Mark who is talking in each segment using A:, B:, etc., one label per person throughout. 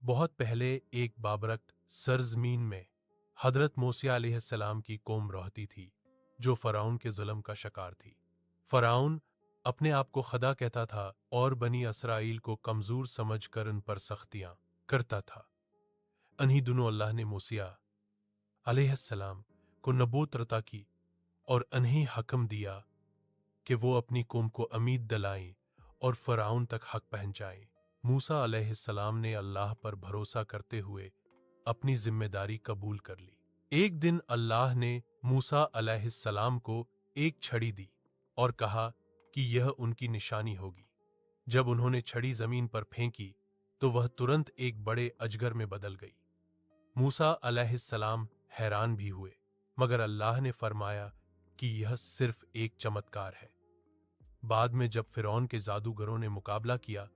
A: बहुत पहले एक बाबरकत सरजमीन में हजरत मूसा अलैहिस्सलाम की कौम रहती थी जो फराउन के जुल्म का शिकार थी। फराउन अपने आप को खुदा कहता था और बनी इसराइल को कमजोर समझकर उन पर सख्तियां करता था। इन्हीं दिनों अल्लाह ने मूसा अलैहिस्सलाम को नबूवत अता की और इन्हें हुक्म दिया कि वो अपनी कौम को उम्मीद दिलाएं और फराउन तक हक पहुंचाएं। मूसा अलैहिस्सलाम ने अल्लाह पर भरोसा करते हुए अपनी जिम्मेदारी कबूल कर ली। एक दिन अल्लाह ने मूसा अलैहिस्सलाम को एक छड़ी दी और कहा कि यह उनकी निशानी होगी। जब उन्होंने छड़ी जमीन पर फेंकी तो वह तुरंत एक बड़े अजगर में बदल गई। मूसा अलैहिस्सलाम हैरान भी हुए, मगर अल्लाह ने फरमाया कि यह सिर्फ एक चमत्कार है। बाद में जब फिरौन के जादूगरों ने मुकाबला किया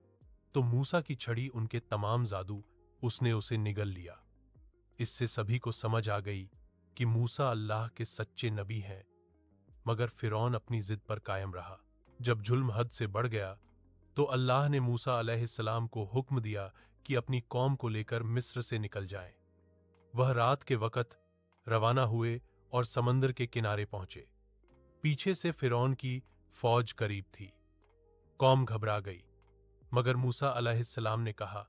A: तो मूसा की छड़ी उनके तमाम जादू उसने उसे निगल लिया। इससे सभी को समझ आ गई कि मूसा अल्लाह के सच्चे नबी हैं, मगर फिरौन अपनी जिद पर कायम रहा। जब जुल्म हद से बढ़ गया तो अल्लाह ने मूसा अलैहिस्सलाम को हुक्म दिया कि अपनी कौम को लेकर मिस्र से निकल जाएं। वह रात के वक्त रवाना हुए और समंदर के किनारे पहुंचे। पीछे से फिरौन की फौज करीब थी। कौम घबरा गई, मगर मूसा अलैहिस्सलाम ने कहा,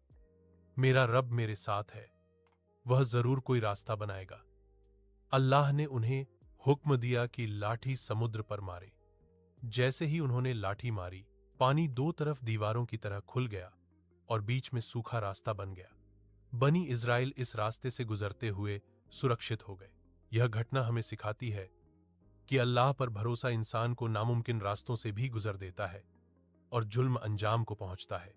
A: मेरा रब मेरे साथ है, वह जरूर कोई रास्ता बनाएगा। अल्लाह ने उन्हें हुक्म दिया कि लाठी समुद्र पर मारे। जैसे ही उन्होंने लाठी मारी, पानी दो तरफ दीवारों की तरह खुल गया और बीच में सूखा रास्ता बन गया। बनी इजराइल इस रास्ते से गुजरते हुए सुरक्षित हो गए। यह घटना हमें सिखाती है कि अल्लाह पर भरोसा इंसान को नामुमकिन रास्तों से भी गुजर देता है और जुल्म अंजाम को पहुंचता है।